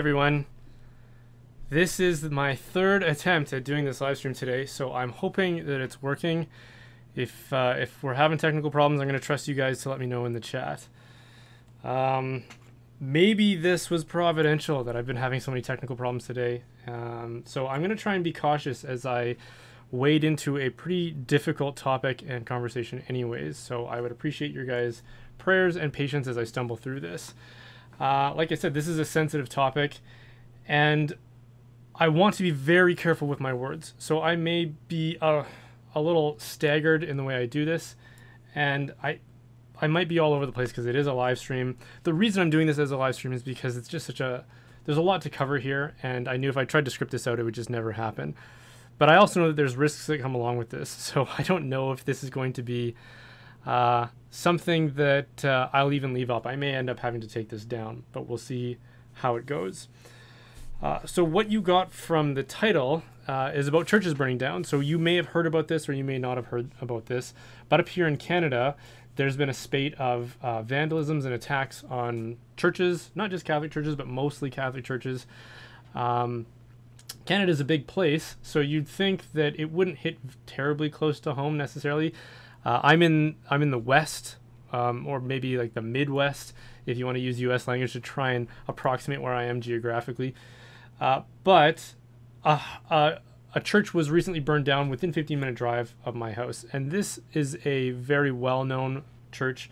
everyone. This is my third attempt at doing this live stream today, so I'm hoping that it's working. If we're having technical problems, I'm going to trust you guys to let me know in the chat. Maybe this was providential that I've been having so many technical problems today. So I'm going to try and be cautious as I wade into a pretty difficult topic and conversation anyways. So I would appreciate your guys' prayers and patience as I stumble through this. Like I said, this is a sensitive topic, and I want to be very careful with my words. So I may be a little staggered in the way I do this, and I might be all over the place because it is a live stream. The reason I'm doing this as a live stream is because it's just there's a lot to cover here, and I knew if I tried to script this out, it would just never happen. But I also know that there's risks that come along with this, so I don't know if this is going to be something that I'll even leave up. I may end up having to take this down, but we'll see how it goes. So what you got from the title is about churches burning down. So you may have heard about this, or you may not have heard about this. But up here in Canada, there's been a spate of vandalisms and attacks on churches, not just Catholic churches, but mostly Catholic churches. Canada's a big place, so you'd think that it wouldn't hit terribly close to home necessarily. I'm in the West, or maybe like the Midwest, if you want to use U.S. language to try and approximate where I am geographically. But a church was recently burned down within 15-minute drive of my house, and this is a very well-known church.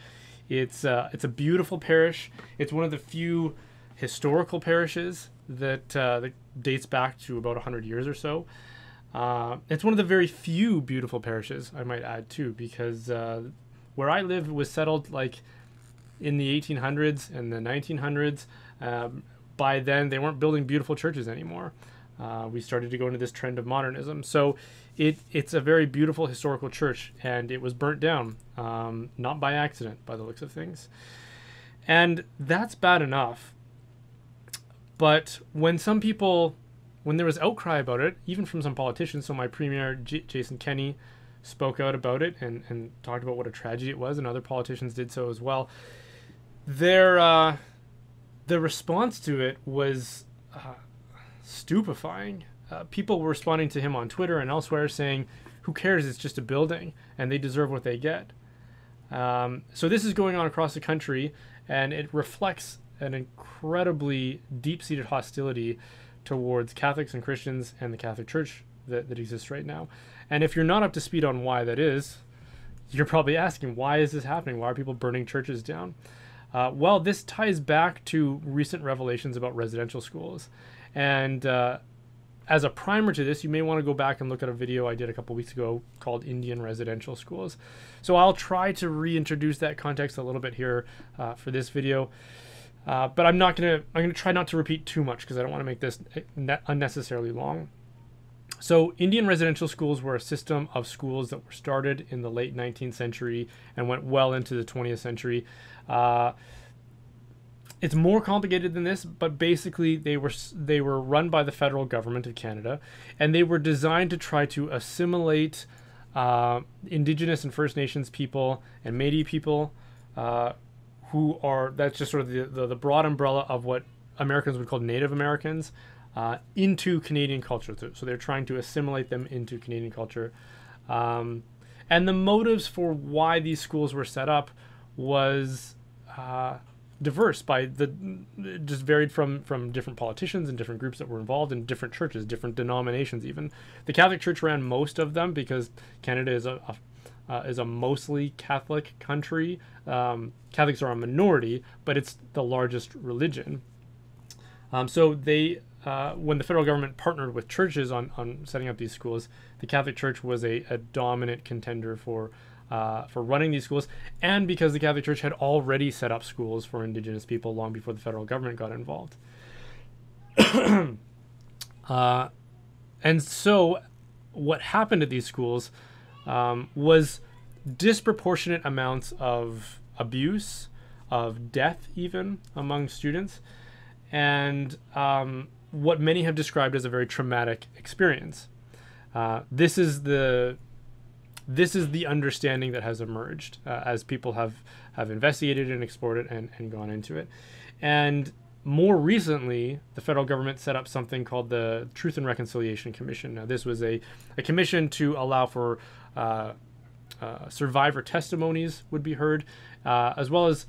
It's a beautiful parish. It's one of the few historical parishes that dates back to about 100 years or so. It's one of the very few beautiful parishes, I might add too, because where I live was settled like in the 1800s and the 1900s. By then, they weren't building beautiful churches anymore. We started to go into this trend of modernism. So it's a very beautiful historical church, and it was burnt down, not by accident, by the looks of things. And that's bad enough. But when there was outcry about it, even from some politicians, so my premier, Jason Kenney, spoke out about it and talked about what a tragedy it was, and other politicians did so as well. The response to it was stupefying. People were responding to him on Twitter and elsewhere saying, who cares, it's just a building, and they deserve what they get. So this is going on across the country, and it reflects an incredibly deep-seated hostility towards Catholics and Christians and the Catholic Church that exists right now. And if you're not up to speed on why that is, you're probably asking, why is this happening? Why are people burning churches down? Well, this ties back to recent revelations about residential schools. And as a primer to this, you may want to go back and look at a video I did a couple weeks ago called Indian Residential Schools. So I'll try to reintroduce that context a little bit here for this video. But I'm going to try not to repeat too much because I don't want to make this unnecessarily long. So Indian residential schools were a system of schools that were started in the late 19th century and went well into the 20th century. It's more complicated than this, but basically they were run by the federal government of Canada, and they were designed to try to assimilate Indigenous and First Nations people and Métis people, that's just sort of the broad umbrella of what Americans would call Native Americans, into Canadian culture. So they're trying to assimilate them into Canadian culture. And the motives for why these schools were set up was diverse, just varied from different politicians and different groups that were involved in different churches, different denominations even. The Catholic Church ran most of them because Canada is a mostly Catholic country. Catholics are a minority, but it's the largest religion. So they, when the federal government partnered with churches on setting up these schools, the Catholic Church was a dominant contender for running these schools, and because the Catholic Church had already set up schools for Indigenous people long before the federal government got involved. And so what happened at these schools was disproportionate amounts of abuse, of death even, among students, and what many have described as a very traumatic experience. This is the understanding that has emerged as people have investigated and explored it and gone into it. And More recently, the federal government set up something called the Truth and Reconciliation Commission. Now, this was a commission to allow for survivor testimonies would be heard, as well as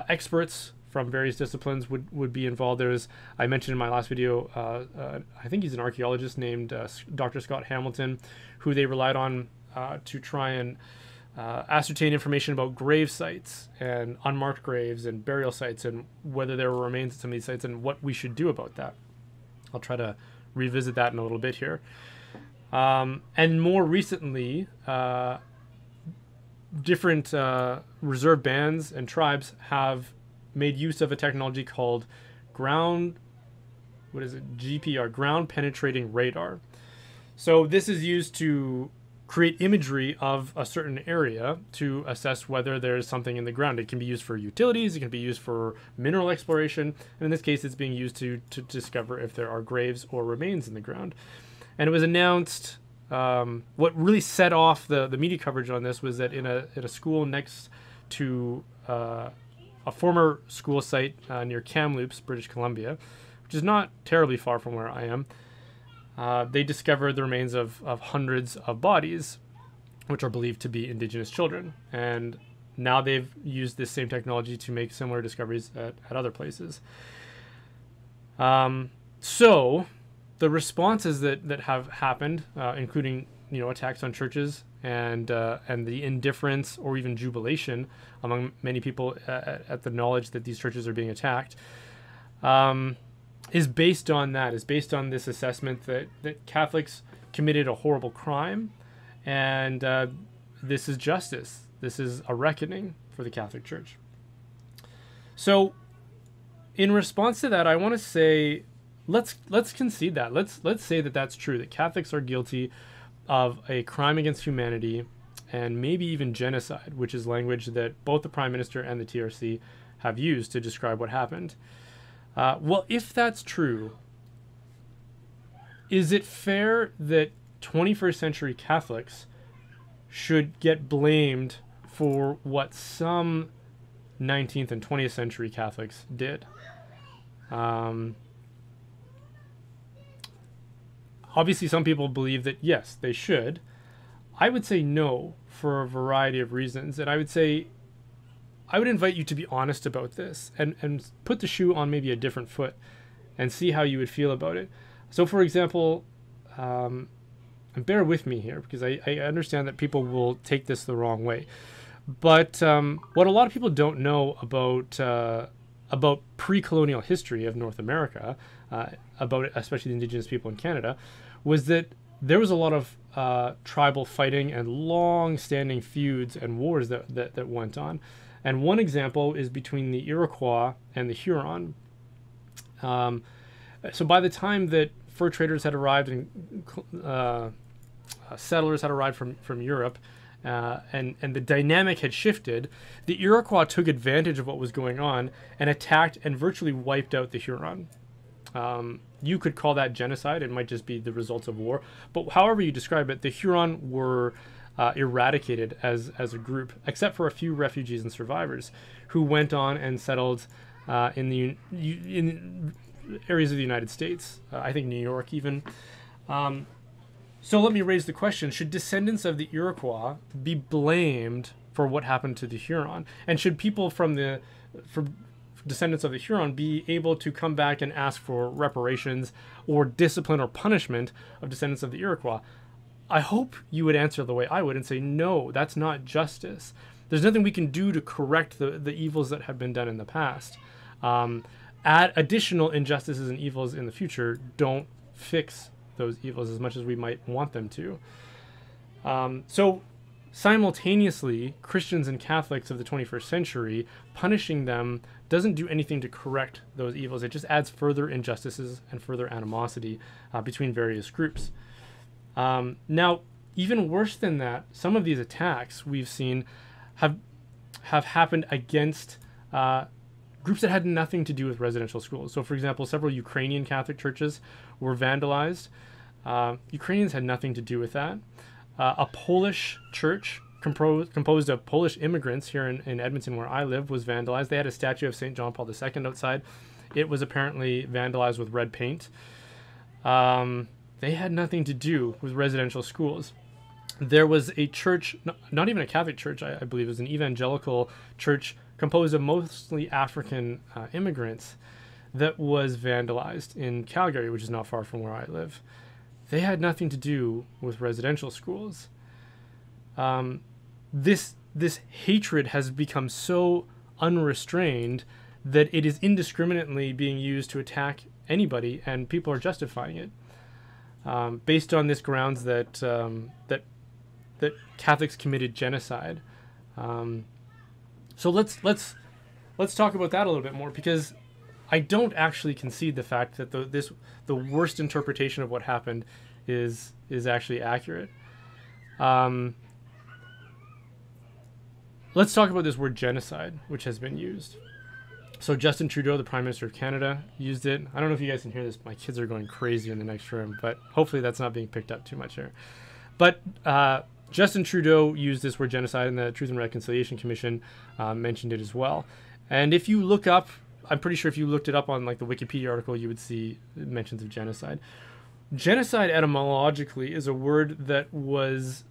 experts from various disciplines would be involved. There's, I mentioned in my last video, I think he's an archaeologist named Dr. Scott Hamilton, who they relied on to try and ascertain information about grave sites and unmarked graves and burial sites and whether there were remains at some of these sites and what we should do about that. I'll try to revisit that in a little bit here. And more recently, different reserve bands and tribes have made use of a technology called GPR, ground penetrating radar. So this is used to create imagery of a certain area to assess whether there's something in the ground. It can be used for utilities, it can be used for mineral exploration, and in this case it's being used to discover if there are graves or remains in the ground. And it was announced, what really set off the media coverage on this was that in a school next to a former school site near Kamloops, British Columbia, which is not terribly far from where I am, they discovered the remains of hundreds of bodies, which are believed to be Indigenous children. And now they've used this same technology to make similar discoveries at other places. So the responses that have happened, including attacks on churches and the indifference or even jubilation among many people at the knowledge that these churches are being attacked, is based on this assessment that Catholics committed a horrible crime, and this is justice. This is a reckoning for the Catholic Church. So in response to that, I want to say, let's concede that. Let's say that that's true, that Catholics are guilty of a crime against humanity and maybe even genocide, which is language that both the Prime Minister and the TRC have used to describe what happened. Well, if that's true, is it fair that 21st century Catholics should get blamed for what some 19th and 20th century Catholics did? Obviously, some people believe that, yes, they should. I would say no for a variety of reasons. And I would invite you to be honest about this and put the shoe on maybe a different foot and see how you would feel about it. So, for example, and bear with me here because I understand that people will take this the wrong way. But what a lot of people don't know about pre-colonial history of North America, about especially the Indigenous people in Canada, was that there was a lot of tribal fighting and long-standing feuds and wars that went on. And one example is between the Iroquois and the Huron. So by the time that fur traders had arrived and settlers had arrived from Europe, and the dynamic had shifted, the Iroquois took advantage of what was going on and attacked and virtually wiped out the Huron. You could call that genocide. It might just be the results of war. But however you describe it, the Huron were eradicated as a group, except for a few refugees and survivors who went on and settled in areas of the United States, I think New York even. So let me raise the question, should descendants of the Iroquois be blamed for what happened to the Huron? And should people from descendants of the Huron be able to come back and ask for reparations or discipline or punishment of descendants of the Iroquois? I hope you would answer the way I would and say, no, that's not justice. There's nothing we can do to correct the evils that have been done in the past. Add additional injustices and evils in the future don't fix those evils as much as we might want them to. So simultaneously, Christians and Catholics of the 21st century, punishing them doesn't do anything to correct those evils. It just adds further injustices and further animosity between various groups. Now, even worse than that, some of these attacks we've seen have happened against groups that had nothing to do with residential schools. So, for example, several Ukrainian Catholic churches were vandalized. Ukrainians had nothing to do with that. A Polish church composed of Polish immigrants here in Edmonton, where I live, was vandalized. They had a statue of St. John Paul II outside. It was apparently vandalized with red paint. They had nothing to do with residential schools. There was a church, not even a Catholic church, I believe, it was an evangelical church composed of mostly African immigrants that was vandalized in Calgary, which is not far from where I live. They had nothing to do with residential schools. This hatred has become so unrestrained that it is indiscriminately being used to attack anybody, and people are justifying it based on this grounds that that Catholics committed genocide. So let's talk about that a little bit more, because I don't actually concede the fact that the worst interpretation of what happened is actually accurate. Let's talk about this word genocide, which has been used. So Justin Trudeau, the Prime Minister of Canada, used it. I don't know if you guys can hear this. My kids are going crazy in the next room, but hopefully that's not being picked up too much here. But Justin Trudeau used this word genocide, and the Truth and Reconciliation Commission mentioned it as well. And if you look up, I'm pretty sure if you looked it up on like the Wikipedia article, you would see mentions of genocide. Genocide etymologically is a word that was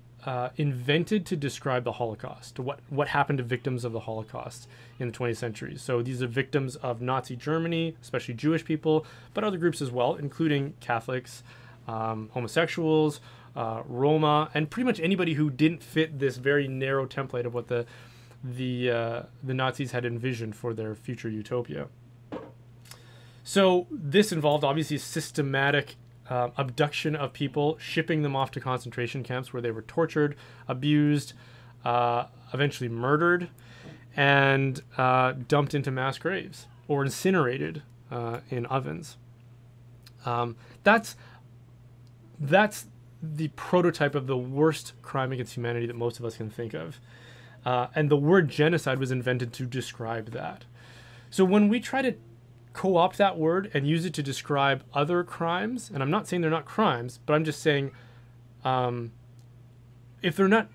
invented to describe the Holocaust, what happened to victims of the Holocaust in the 20th century. So these are victims of Nazi Germany, especially Jewish people, but other groups as well, including Catholics, homosexuals, Roma, and pretty much anybody who didn't fit this very narrow template of what the Nazis had envisioned for their future utopia. So this involved obviously systematic abduction of people, shipping them off to concentration camps where they were tortured, abused, eventually murdered, and dumped into mass graves or incinerated in ovens. That's the prototype of the worst crime against humanity that most of us can think of. And the word genocide was invented to describe that. So when we try to co-opt that word and use it to describe other crimes, and I'm not saying they're not crimes, but I'm just saying if they're not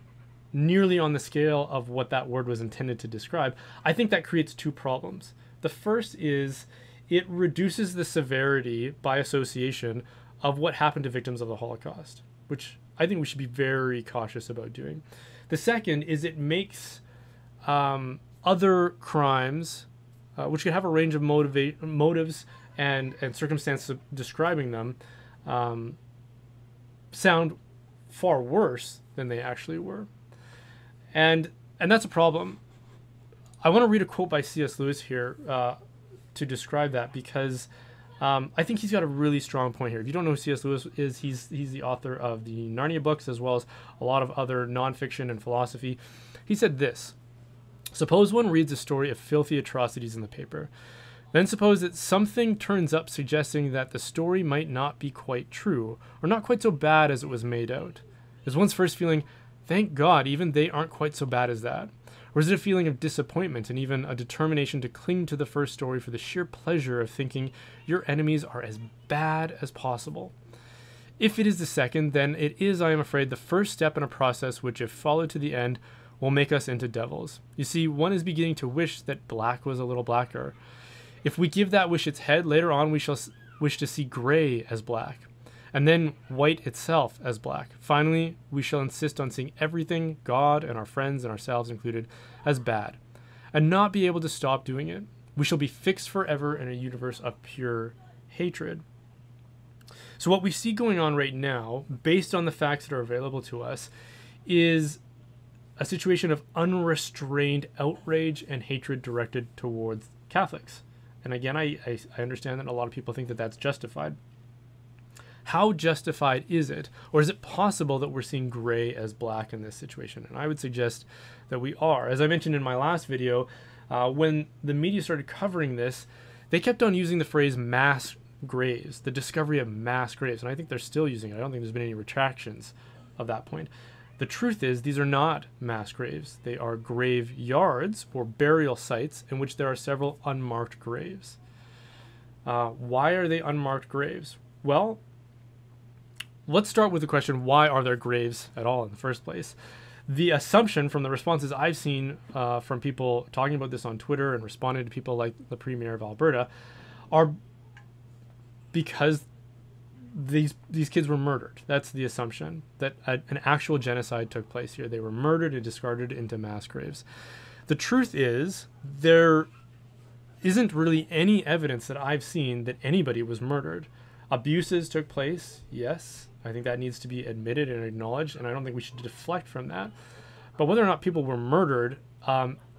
nearly on the scale of what that word was intended to describe, I think that creates two problems. The first is it reduces the severity by association of what happened to victims of the Holocaust, which I think we should be very cautious about doing. The second is it makes other crimes, which could have a range of motives and circumstances of describing them, sound far worse than they actually were. And that's a problem. I want to read a quote by C.S. Lewis here to describe that, because I think he's got a really strong point here. If you don't know who C.S. Lewis is, he's the author of the Narnia books, as well as a lot of other nonfiction and philosophy. He said this: suppose one reads a story of filthy atrocities in the paper. Then suppose that something turns up suggesting that the story might not be quite true, or not quite so bad as it was made out. Is one's first feeling, thank God, even they aren't quite so bad as that? Or is it a feeling of disappointment and even a determination to cling to the first story for the sheer pleasure of thinking your enemies are as bad as possible? If it is the second, then it is, I am afraid, the first step in a process which, if followed to the end, will make us into devils. You see, one is beginning to wish that black was a little blacker. If we give that wish its head, later on we shall wish to see gray as black, and then white itself as black. Finally, we shall insist on seeing everything, God and our friends and ourselves included, as bad, and not be able to stop doing it. We shall be fixed forever in a universe of pure hatred. So what we see going on right now, based on the facts that are available to us, is a situation of unrestrained outrage and hatred directed towards Catholics. And again, I understand that a lot of people think that that's justified. How justified is it? Or is it possible that we're seeing gray as black in this situation? And I would suggest that we are. As I mentioned in my last video, when the media started covering this, they kept on using the phrase mass graves, the discovery of mass graves. And I think they're still using it. I don't think there's been any retractions of that point. The truth is, these are not mass graves. They are graveyards or burial sites in which there are several unmarked graves. Why are they unmarked graves? Well, let's start with the question, why are there graves at all in the first place? The assumption from the responses I've seen from people talking about this on Twitter and responding to people like the Premier of Alberta are because these kids were murdered. That's the assumption, that an actual genocide took place here. They were murdered and discarded into mass graves. The truth is, there isn't really any evidence that I've seen that anybody was murdered. Abuses took place, yes. I think that needs to be admitted and acknowledged, and I don't think we should deflect from that. But whether or not people were murdered,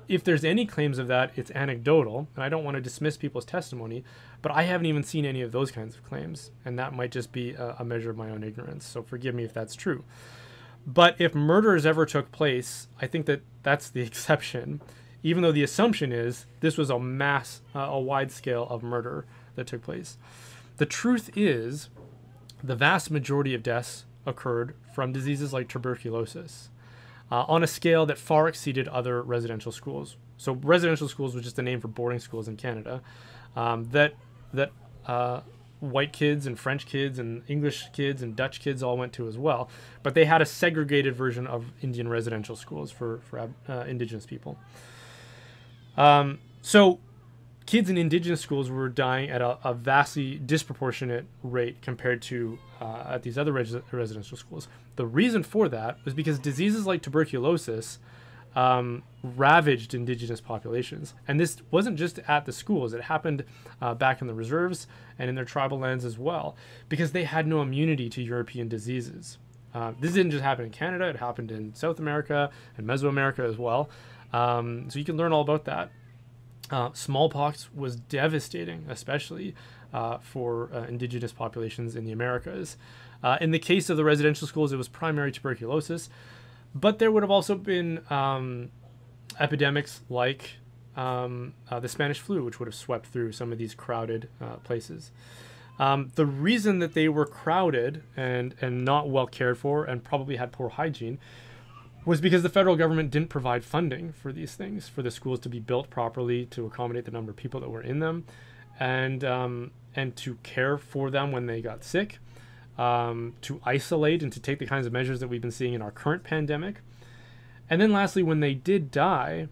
if there's any claims of that, it's anecdotal, and I don't want to dismiss people's testimony, but I haven't even seen any of those kinds of claims, and that might just be a measure of my own ignorance, so forgive me if that's true. But if murders ever took place, I think that that's the exception, even though the assumption is this was a wide scale of murder that took place. The truth is, the vast majority of deaths occurred from diseases like tuberculosis, on a scale that far exceeded other residential schools. So residential schools was just a name for boarding schools in Canada, that white kids and French kids and English kids and Dutch kids all went to as well. But they had a segregated version of Indian residential schools for Indigenous people. So kids in Indigenous schools were dying at a vastly disproportionate rate compared to at these other residential schools. The reason for that was because diseases like tuberculosis ravaged Indigenous populations. And this wasn't just at the schools. It happened back in the reserves and in their tribal lands as well, because they had no immunity to European diseases. This didn't just happen in Canada. It happened in South America and Mesoamerica as well. So you can learn all about that. Smallpox was devastating, especially for Indigenous populations in the Americas. In the case of the residential schools, it was primary tuberculosis, but there would have also been epidemics like the Spanish flu, which would have swept through some of these crowded places. The reason that they were crowded and not well cared for and probably had poor hygiene was because the federal government didn't provide funding for these things, for the schools to be built properly to accommodate the number of people that were in them, and to care for them when they got sick, to isolate and to take the kinds of measures that we've been seeing in our current pandemic. And then lastly, when they did die,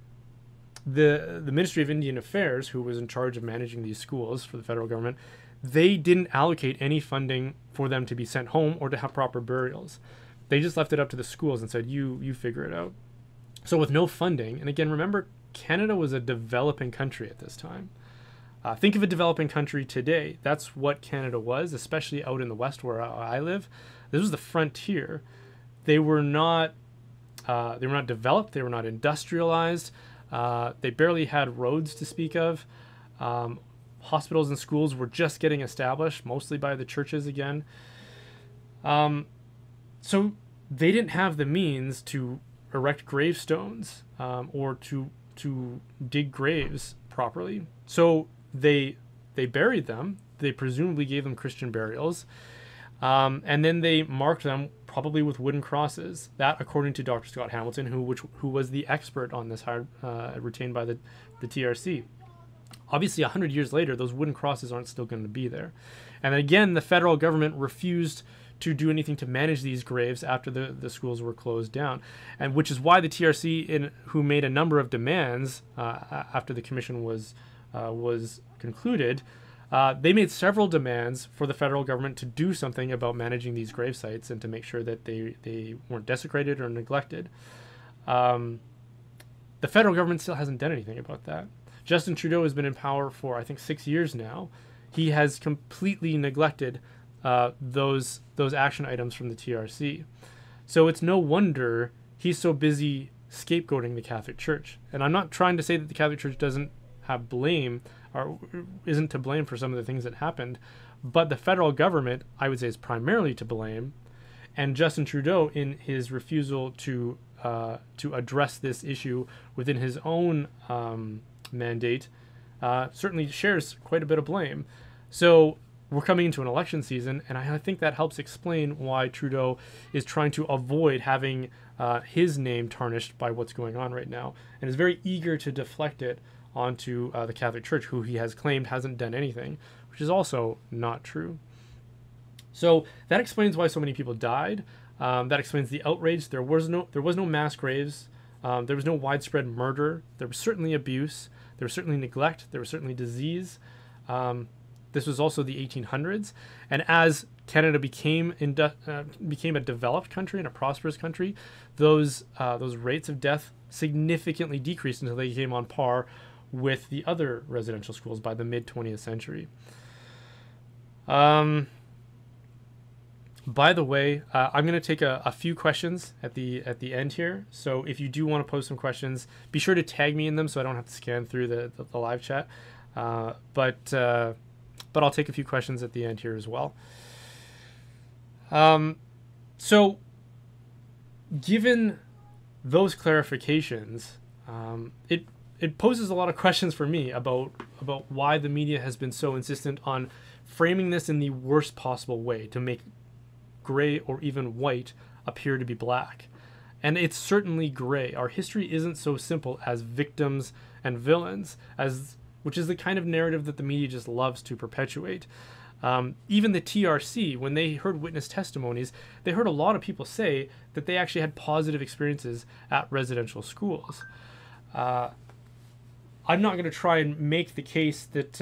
the Ministry of Indian Affairs, who was in charge of managing these schools for the federal government, they didn't allocate any funding for them to be sent home or to have proper burials. They just left it up to the schools and said, you figure it out. So with no funding, and again, remember, Canada was a developing country at this time. Think of a developing country today. That's what Canada was, especially out in the West where I live. This was the frontier. They were not developed. They were not industrialized. They barely had roads to speak of. Hospitals and schools were just getting established, mostly by the churches again. So they didn't have the means to erect gravestones or to dig graves properly. So they buried them. They presumably gave them Christian burials. And then they marked them probably with wooden crosses. That, according to Dr. Scott Hamilton, who was the expert on this, retained by the TRC. Obviously, 100 years later, those wooden crosses aren't still going to be there. And again, the federal government refused to do anything to manage these graves after the schools were closed down, and which is why the TRC, who made a number of demands after the commission was concluded, they made several demands for the federal government to do something about managing these grave sites and to make sure that they weren't desecrated or neglected. The federal government still hasn't done anything about that. Justin Trudeau has been in power for, I think, 6 years now. He has completely neglected those action items from the TRC. So it's no wonder he's so busy scapegoating the Catholic Church. And I'm not trying to say that the Catholic Church doesn't have blame or isn't to blame for some of the things that happened, but the federal government, I would say, is primarily to blame. And Justin Trudeau, in his refusal to address this issue within his own mandate, certainly shares quite a bit of blame. So we're coming into an election season, and I think that helps explain why Trudeau is trying to avoid having his name tarnished by what's going on right now, and is very eager to deflect it onto the Catholic Church, who he has claimed hasn't done anything, which is also not true. So that explains why so many people died. That explains the outrage. There was no mass graves. There was no widespread murder. There was certainly abuse. There was certainly neglect. There was certainly disease. This was also the 1800s, and as Canada became a developed country and a prosperous country, those rates of death significantly decreased until they came on par with the other residential schools by the mid 20th century. By the way, I'm going to take a few questions at the end here. So if you do want to post some questions, be sure to tag me in them so I don't have to scan through the live chat. But I'll take a few questions at the end here as well. So given those clarifications, it poses a lot of questions for me about why the media has been so insistent on framing this in the worst possible way to make gray or even white appear to be black. And it's certainly gray. Our history isn't so simple as victims and villains, which is the kind of narrative that the media just loves to perpetuate. Even the TRC, when they heard witness testimonies, they heard a lot of people say that they actually had positive experiences at residential schools. I'm not going to try and make the case that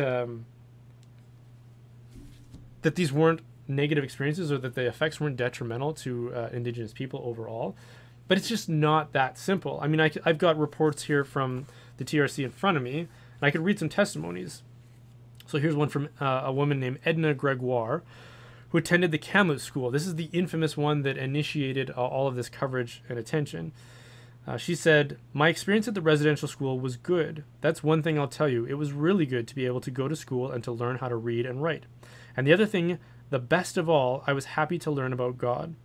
that these weren't negative experiences or that the effects weren't detrimental to Indigenous people overall, but it's just not that simple. I mean, I've got reports here from the TRC in front of me, and I could read some testimonies. So here's one from a woman named Edna Gregoire, who attended the Kamloops School. This is the infamous one that initiated all of this coverage and attention. She said, "My experience at the residential school was good. That's one thing I'll tell you. It was really good to be able to go to school and to learn how to read and write. And the other thing, the best of all, I was happy to learn about God."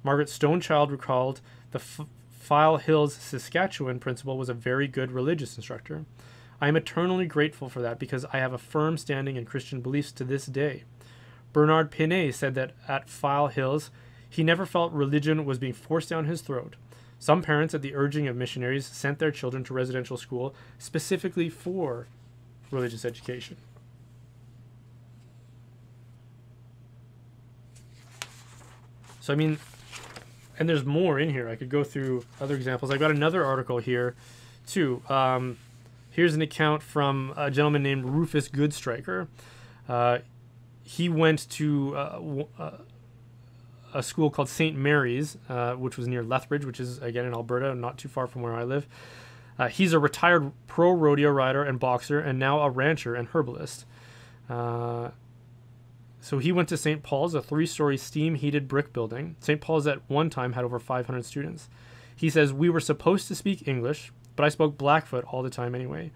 Margaret Stonechild recalled, "The File Hills, Saskatchewan principal was a very good religious instructor. I am eternally grateful for that because I have a firm standing in Christian beliefs to this day." Bernard Pinet said that at File Hills, he never felt religion was being forced down his throat. Some parents, at the urging of missionaries, sent their children to residential school specifically for religious education. So, I mean, and there's more in here. I could go through other examples. I've got another article here, too. Here's an account from a gentleman named Rufus Goodstriker. He went to a school called St. Mary's, which was near Lethbridge, which is, again, in Alberta, not too far from where I live. He's a retired pro rodeo rider and boxer and now a rancher and herbalist. So he went to St. Paul's, a 3-story steam-heated brick building. St. Paul's at one time had over 500 students. He says, "We were supposed to speak English, but I spoke Blackfoot all the time anyway.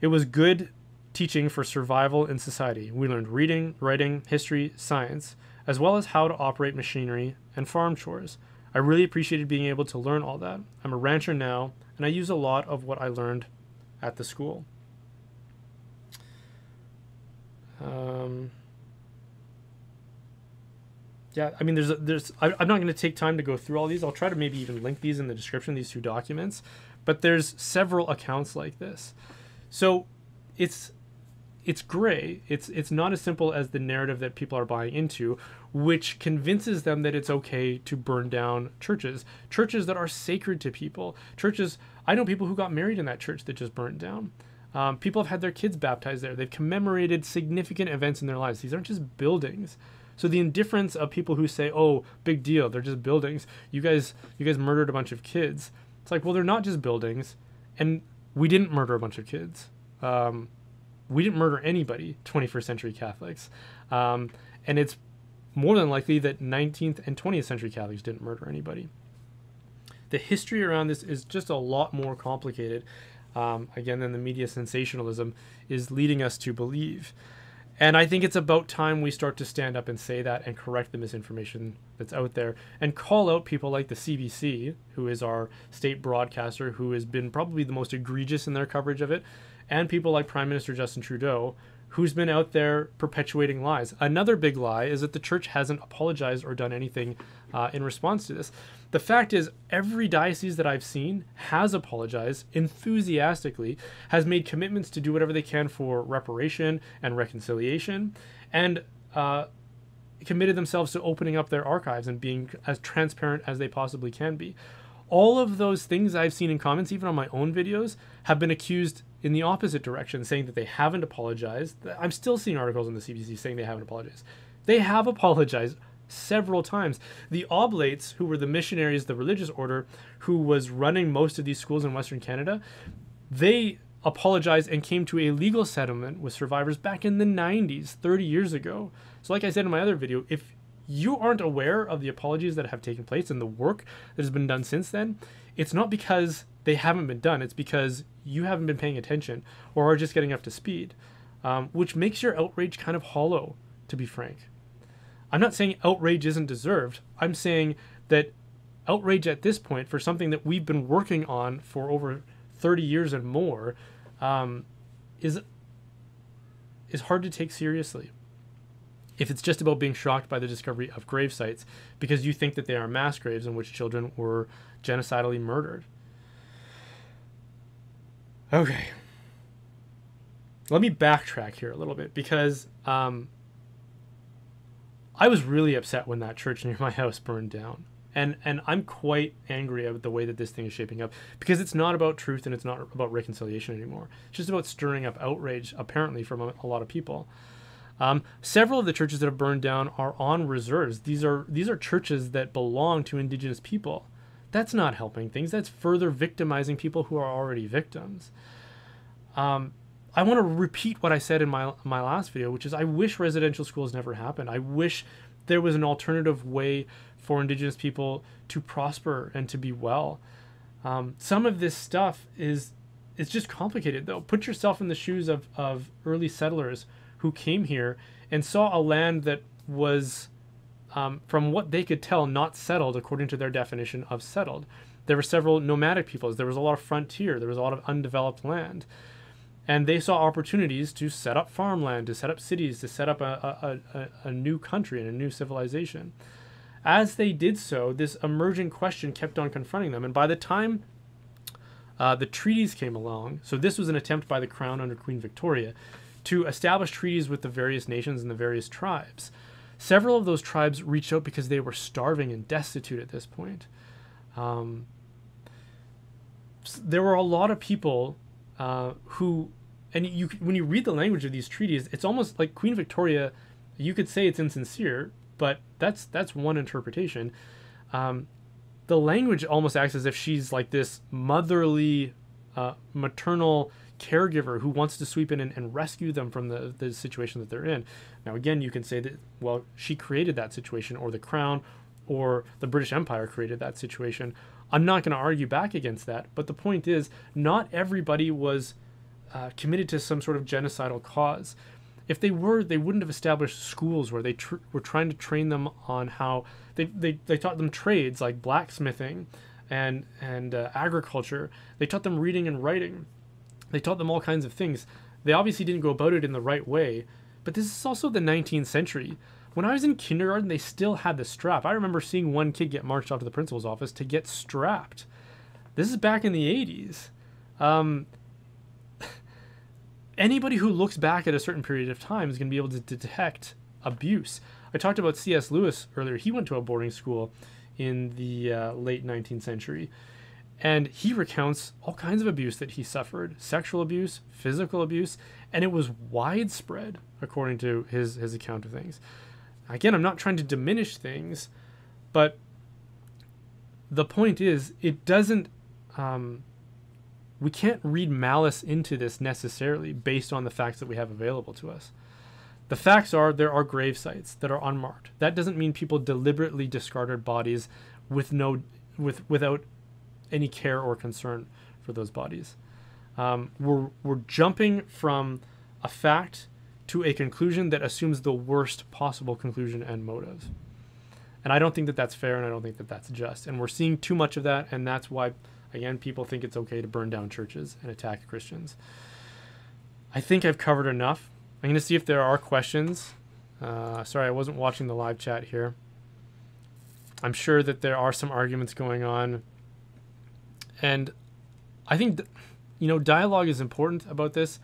It was good teaching for survival in society. We learned reading, writing, history, science, as well as how to operate machinery and farm chores. I really appreciated being able to learn all that. I'm a rancher now, and I use a lot of what I learned at the school." Yeah, I mean, I'm not going to take time to go through all these. I'll try to maybe even link these in the description, these 2 documents. But there's several accounts like this. So it's gray. It's not as simple as the narrative that people are buying into, which convinces them that it's okay to burn down churches that are sacred to people. I know people who got married in that church that just burnt down. People have had their kids baptized there. They've commemorated significant events in their lives. These aren't just buildings. So the indifference of people who say, "Oh, big deal, they're just buildings. You guys murdered a bunch of kids." It's like, well, they're not just buildings, and we didn't murder a bunch of kids. We didn't murder anybody, 21st century Catholics. And it's more than likely that 19th and 20th century Catholics didn't murder anybody. The history around this is just a lot more complicated, again, than the media sensationalism is leading us to believe. And I think it's about time we start to stand up and say that and correct the misinformation that's out there and call out people like the CBC, who is our state broadcaster, who has been probably the most egregious in their coverage of it, and people like Prime Minister Justin Trudeau, who's been out there perpetuating lies. Another big lie is that the church hasn't apologized or done anything in response to this. The fact is, every diocese that I've seen has apologized enthusiastically, has made commitments to do whatever they can for reparation and reconciliation, and committed themselves to opening up their archives and being as transparent as they possibly can be. All of those things I've seen in comments, even on my own videos, have been accused in the opposite direction, saying that they haven't apologized. I'm still seeing articles on the CBC saying they haven't apologized. They have apologized several times. The Oblates, who were the missionaries, the religious order, who was running most of these schools in Western Canada, they apologized and came to a legal settlement with survivors back in the 90s, 30 years ago. So like I said in my other video, if you aren't aware of the apologies that have taken place and the work that has been done since then, it's not because they haven't been done. It's because you haven't been paying attention or are just getting up to speed, which makes your outrage kind of hollow, to be frank. I'm not saying outrage isn't deserved. I'm saying that outrage at this point for something that we've been working on for over 30 years and more is hard to take seriously. If it's just about being shocked by the discovery of grave sites because you think that they are mass graves in which children were genocidally murdered. Okay. Let me backtrack here a little bit because I was really upset when that church near my house burned down. And I'm quite angry at the way that this thing is shaping up because it's not about truth and it's not about reconciliation anymore. It's just about stirring up outrage, apparently, from a lot of people. Several of the churches that have burned down are on reserves. These are churches that belong to Indigenous people. That's not helping things. That's further victimizing people who are already victims. I want to repeat what I said in my last video, which is I wish residential schools never happened. I wish there was an alternative way for Indigenous people to prosper and to be well. Some of this stuff it's just complicated, though. Put yourself in the shoes of early settlers who came here and saw a land that was, from what they could tell, not settled according to their definition of settled. There were several nomadic peoples. There was a lot of frontier. There was a lot of undeveloped land. And they saw opportunities to set up farmland, to set up cities, to set up a new country and a new civilization. As they did so, this emerging question kept on confronting them. And by the time the treaties came along, so this was an attempt by the Crown under Queen Victoria to establish treaties with the various nations and the various tribes. Several of those tribes reached out because they were starving and destitute at this point. There were a lot of people who, and when you read the language of these treaties, it's almost like Queen Victoria, you could say it's insincere, but that's one interpretation. The language almost acts as if she's like this motherly, maternal caregiver who wants to sweep in and rescue them from the situation that they're in. Now, again, you can say that, well, she created that situation, or the Crown or the British Empire created that situation. I'm not going to argue back against that, but the point is, not everybody was committed to some sort of genocidal cause. If they were, they wouldn't have established schools where they were trying to train them on how they taught them trades like blacksmithing and agriculture. They taught them reading and writing. They taught them all kinds of things. They obviously didn't go about it in the right way, but this is also the 19th century. When I was in kindergarten, they still had the strap. I remember seeing one kid get marched off to the principal's office to get strapped. This is back in the 80s. Anybody who looks back at a certain period of time is going to be able to detect abuse. I talked about C.S. Lewis earlier. He went to a boarding school in the late 19th century. And he recounts all kinds of abuse that he suffered. Sexual abuse, physical abuse, and it was widespread, according to his account of things. Again, I'm not trying to diminish things, but the point is, it doesn't, we can't read malice into this necessarily based on the facts that we have available to us. The facts are there are grave sites that are unmarked. That doesn't mean people deliberately discarded bodies without any care or concern for those bodies. We're jumping from a fact to a conclusion that assumes the worst possible conclusion and motive. And I don't think that that's fair, and I don't think that that's just. And we're seeing too much of that, and that's why, again, people think it's okay to burn down churches and attack Christians. I think I've covered enough. I'm going to see if there are questions. Sorry, I wasn't watching the live chat here. I'm sure that there are some arguments going on. And I think, dialogue is important about this.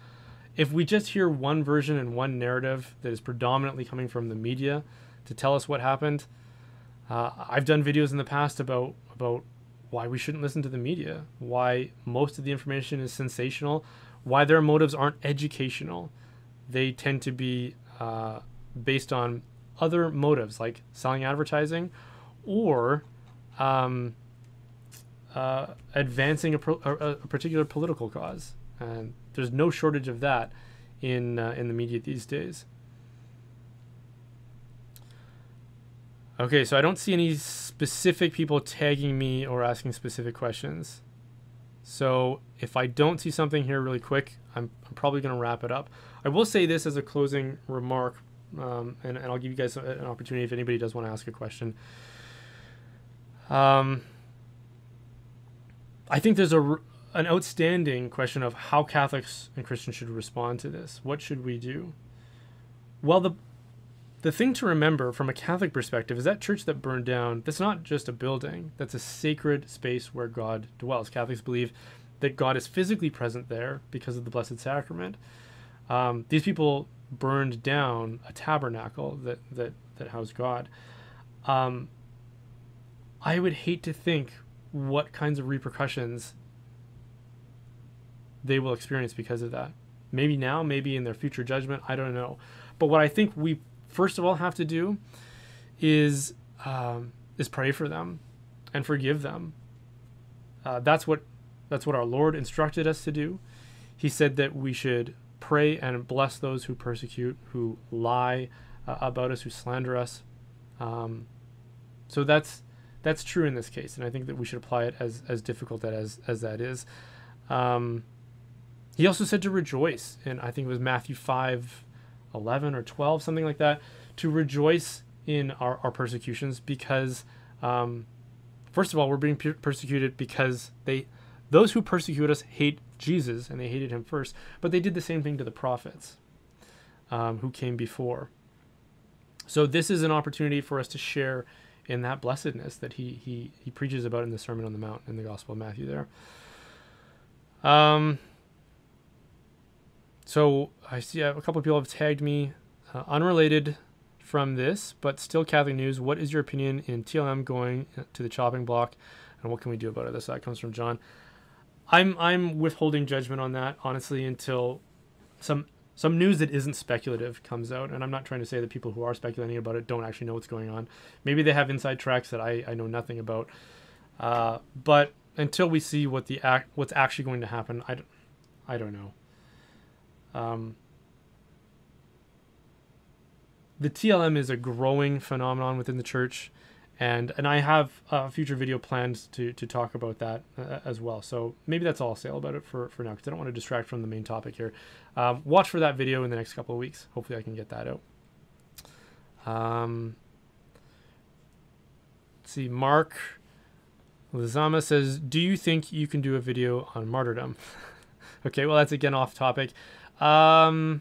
If we just hear one version and one narrative that is predominantly coming from the media to tell us what happened, I've done videos in the past about why we shouldn't listen to the media, why most of the information is sensational, why their motives aren't educational. They tend to be based on other motives, like selling advertising or advancing a particular political cause. And there's no shortage of that in the media these days. Okay, so I don't see any specific people tagging me or asking specific questions. So if I don't see something here really quick, I'm probably going to wrap it up. I will say this as a closing remark, and I'll give you guys an opportunity if anybody does want to ask a question. I think there's an outstanding question of how Catholics and Christians should respond to this. What should we do? Well, the thing to remember from a Catholic perspective is that church that burned down, that's not just a building, that's a sacred space where God dwells. Catholics believe that God is physically present there because of the Blessed Sacrament. These people burned down a tabernacle that housed God. I would hate to think what kinds of repercussions they will experience because of that. Maybe now, maybe in their future judgment, I don't know. But what I think we first of all have to do is pray for them and forgive them. That's what our Lord instructed us to do. He said that we should pray and bless those who persecute, who lie about us, who slander us. So that's true in this case, and I think that we should apply it as difficult as that is. He also said to rejoice, and I think it was Matthew 5:11 or 12, something like that, to rejoice in our persecutions because, first of all, we're being persecuted because those who persecute us hate Jesus, and they hated him first, but they did the same thing to the prophets who came before. So this is an opportunity for us to share in that blessedness that he preaches about in the Sermon on the Mount in the Gospel of Matthew there. So I see a couple of people have tagged me, unrelated from this, but still Catholic news. What is your opinion in TLM going to the chopping block, and what can we do about it? This that comes from John. I'm withholding judgment on that, honestly, until some news that isn't speculative comes out. And I'm not trying to say that people who are speculating about it don't actually know what's going on. Maybe they have inside tracks that I know nothing about. But until we see what's actually going to happen, I don't know. The TLM is a growing phenomenon within the church, and I have a future video planned to talk about that as well. So maybe that's all I'll say about it for now, because I don't want to distract from the main topic here. Watch for that video in the next couple of weeks. Hopefully I can get that out. Let's see, Mark Lizama says, do you think you can do a video on martyrdom? Okay, well, that's again off topic. Yeah,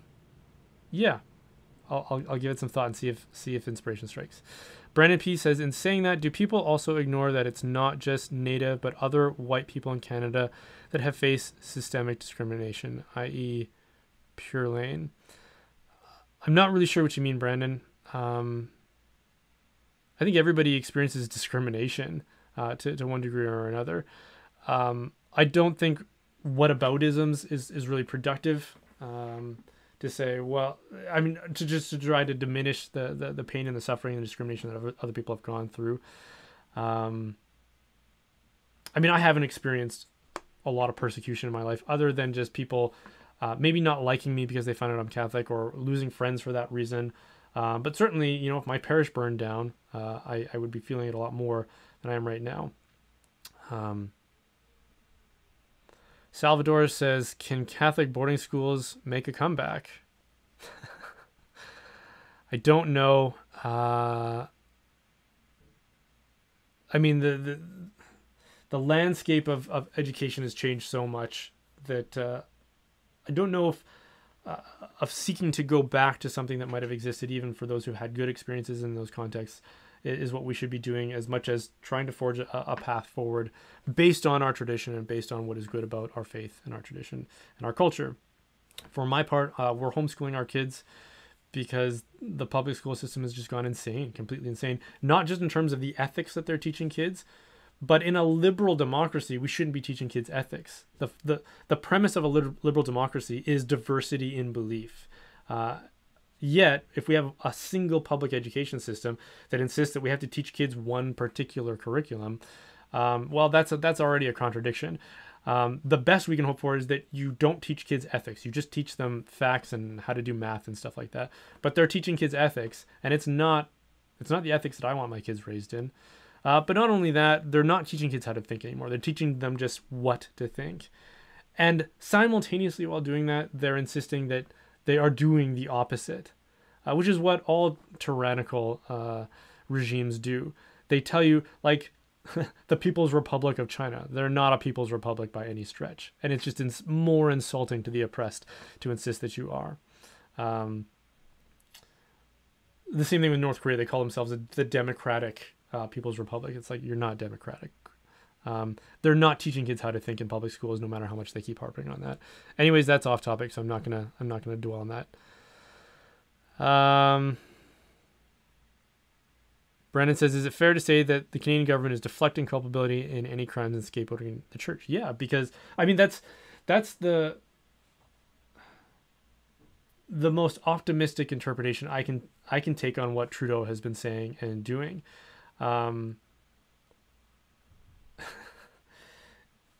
I'll give it some thought and see if inspiration strikes. Brandon P says, in saying that, do people also ignore that it's not just Native but other white people in Canada that have faced systemic discrimination, i.e. Pure Lane? I'm not really sure what you mean, Brandon. I think everybody experiences discrimination to one degree or another. I don't think whataboutisms is really productive. To say, well, I mean, to try to diminish the pain and the suffering and the discrimination that other people have gone through. I mean, I haven't experienced a lot of persecution in my life other than just people maybe not liking me because they found out I'm Catholic or losing friends for that reason. But certainly, you know, if my parish burned down, I would be feeling it a lot more than I am right now. Salvador says, can Catholic boarding schools make a comeback? I don't know. I mean, the landscape of education has changed so much that I don't know if of seeking to go back to something that might have existed even for those who had good experiences in those contexts is what we should be doing, as much as trying to forge a path forward based on our tradition and based on what is good about our faith and our tradition and our culture. For my part, we're homeschooling our kids because the public school system has just gone insane, completely insane, not just in terms of the ethics that they're teaching kids, But in a liberal democracy, we shouldn't be teaching kids ethics. The premise of a liberal democracy is diversity in belief. Yet, if we have a single public education system that insists that we have to teach kids one particular curriculum, well, that's already a contradiction. The best we can hope for is that you don't teach kids ethics. You just teach them facts and how to do math and stuff like that. But they're teaching kids ethics, and it's not the ethics that I want my kids raised in. But not only that, they're not teaching kids how to think anymore. They're teaching them just what to think. And simultaneously while doing that, they're insisting that they are doing the opposite, which is what all tyrannical regimes do. They tell you, like, the People's Republic of China. They're not a People's Republic by any stretch. And it's just more insulting to the oppressed to insist that you are. The same thing with North Korea. They call themselves the Democratic People's Republic. It's like, you're not democratic. They're not teaching kids how to think in public schools, no matter how much they keep harping on that. Anyways, that's off topic, so I'm not gonna dwell on that. Brandon says, is it fair to say that the Canadian government is deflecting culpability in any crimes and scapegoating the church? Yeah, because I mean that's the most optimistic interpretation I can take on what Trudeau has been saying and doing.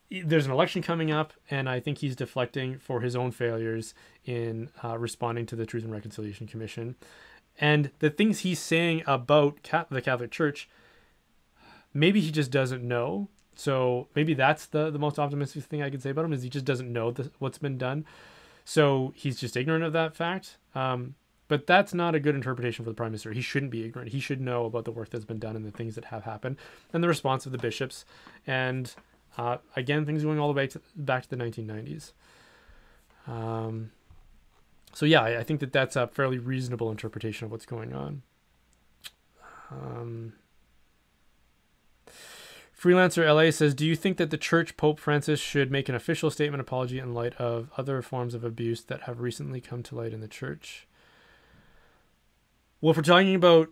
There's an election coming up, and I think he's deflecting for his own failures in responding to the Truth and Reconciliation Commission. And the things he's saying about the Catholic Church, maybe he just doesn't know. So maybe that's the most optimistic thing I could say about him, is he just doesn't know what's been done. So he's just ignorant of that fact. But that's not a good interpretation for the Prime Minister. He shouldn't be ignorant. He should know about the work that's been done and the things that have happened and the response of the bishops. And again, things going all the way back to the 1990s. So yeah, I think that's a fairly reasonable interpretation of what's going on. Freelancer LA says, do you think that the Church, Pope Francis, should make an official statement apology in light of other forms of abuse that have recently come to light in the Church? Well, if we're talking about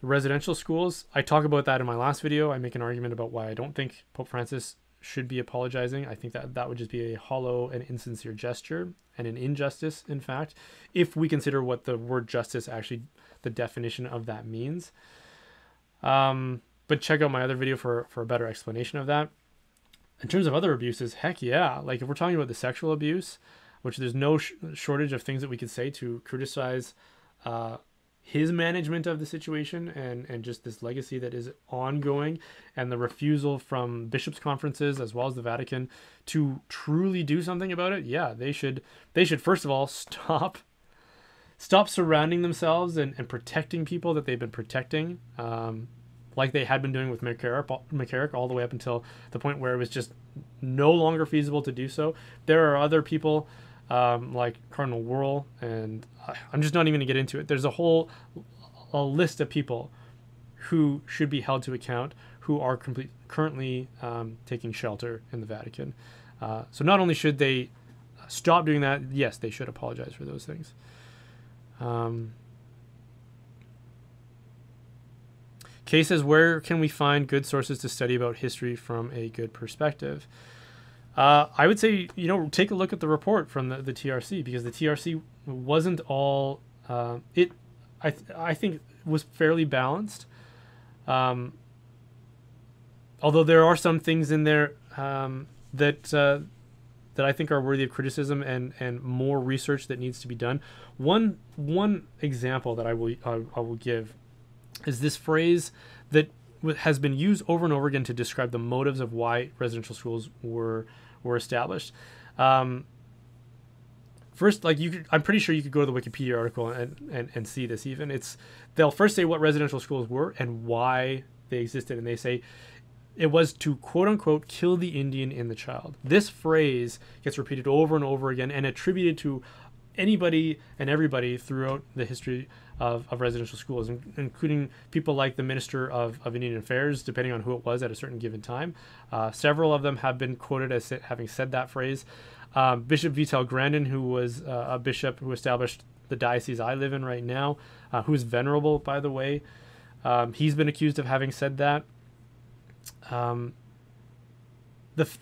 residential schools, I talk about that in my last video. I make an argument about why I don't think Pope Francis should be apologizing. I think that would just be a hollow and insincere gesture and an injustice, in fact, if we consider what the word justice actually, the definition of that means. But check out my other video for a better explanation of that. In terms of other abuses, heck yeah. Like if we're talking about the sexual abuse, which there's no shortage of things that we could say to criticize his management of the situation and just this legacy that is ongoing, and the refusal from bishops' conferences as well as the Vatican to truly do something about it. Yeah, they should first of all stop surrounding themselves and protecting people that they've been protecting, like they had been doing with McCarrick all the way up until the point where it was just no longer feasible to do so. There are other people like Cardinal Wuerl, and I'm just not even going to get into it. There's a list of people who should be held to account who are currently taking shelter in the Vatican. So not only should they stop doing that, yes, they should apologize for those things. Kay says, where can we find good sources to study about history from a good perspective? I would say, take a look at the report from the TRC, because the TRC wasn't all, I think was fairly balanced. Although there are some things in there that I think are worthy of criticism and more research that needs to be done. One example that I will give is this phrase that has been used over and over again to describe the motives of why residential schools were established. First, I'm pretty sure you could go to the Wikipedia article and see this. Even they'll first say what residential schools were and why they existed, and they say it was to quote unquote kill the Indian in the child. This phrase gets repeated over and over again and attributed to anybody and everybody throughout the history of residential schools, including people like the Minister of Indian Affairs, depending on who it was at a certain given time. Several of them have been quoted as having said that phrase. Bishop Vital Grandin, who was a bishop who established the diocese I live in right now, who is venerable, by the way, he's been accused of having said that. the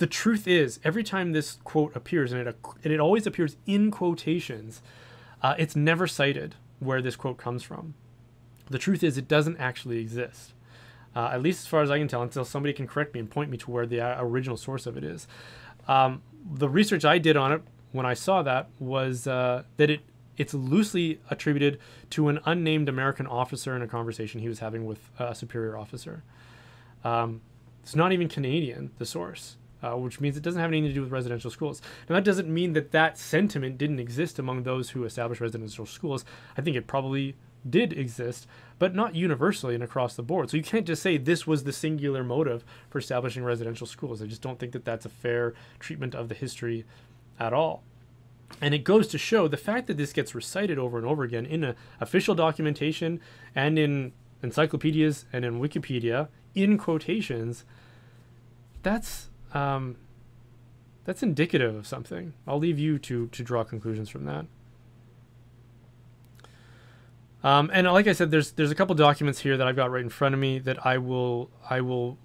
truth is, every time this quote appears, and it always appears in quotations, it's never cited where this quote comes from. The truth is, it doesn't actually exist, at least as far as I can tell, until somebody can correct me and point me to where the original source of it is. The research I did on it when I saw that was that it's loosely attributed to an unnamed American officer in a conversation he was having with a superior officer. It's not even Canadian, the source, which means it doesn't have anything to do with residential schools. Now, that doesn't mean that that sentiment didn't exist among those who established residential schools. I think it probably did exist, but not universally and across the board. So you can't just say this was the singular motive for establishing residential schools. I just don't think that that's a fair treatment of the history at all. And it goes to show the fact that this gets recited over and over again in official documentation and in encyclopedias and in Wikipedia in quotations. That's indicative of something. I'll leave you to draw conclusions from that. And like I said, there's a couple documents here that I've got right in front of me that I will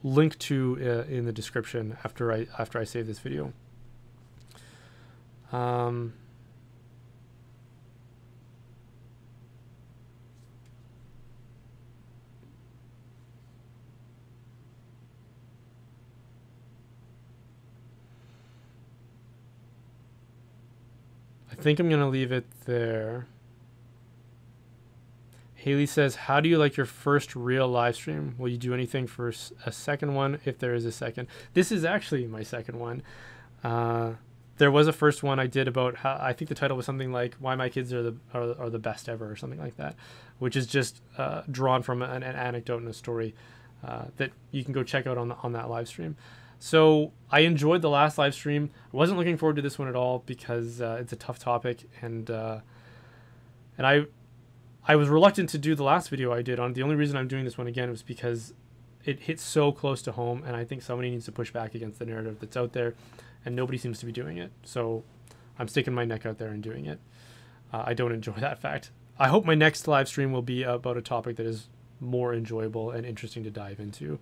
link to in the description after I save this video. I think I'm going to leave it there. Haley says, how do you like your first real live stream? Will you do anything for a second one if there is a second? This is actually my second one. There was a first one I did about how, I think the title was something like why my kids are the best ever, or something like that, which is just drawn from an anecdote and a story that you can go check out on that live stream. So I enjoyed the last live stream. I wasn't looking forward to this one at all because it's a tough topic, and I was reluctant to do the last video I did on it. The only reason I'm doing this one again was because it hits so close to home, and I think somebody needs to push back against the narrative that's out there, and nobody seems to be doing it. So I'm sticking my neck out there and doing it. I don't enjoy that fact. I hope my next live stream will be about a topic that is more enjoyable and interesting to dive into.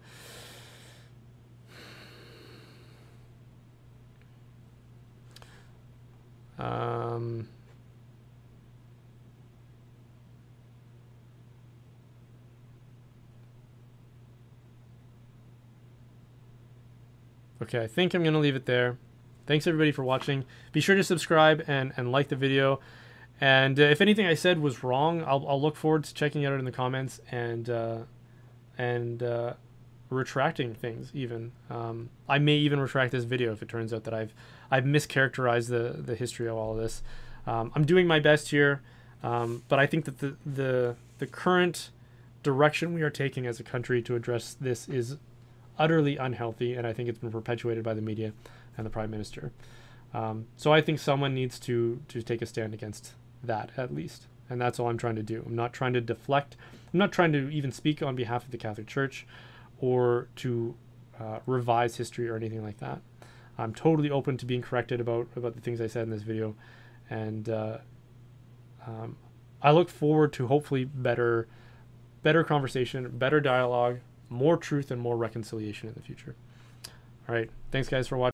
Okay, I think I'm going to leave it there. Thanks everybody for watching. Be sure to subscribe and like the video. And if anything I said was wrong, I'll look forward to checking it out in the comments and retracting things even. I may even retract this video if it turns out that I've mischaracterized the history of all of this. I'm doing my best here, but I think that the current direction we are taking as a country to address this is utterly unhealthy, and I think it's been perpetuated by the media and the Prime Minister. So I think someone needs to take a stand against that, at least, and that's all I'm trying to do. I'm not trying to deflect. I'm not trying to even speak on behalf of the Catholic Church or to revise history or anything like that. I'm totally open to being corrected about the things I said in this video, and I look forward to hopefully better conversation, better dialogue, more truth, and more reconciliation in the future. All right, thanks guys for watching.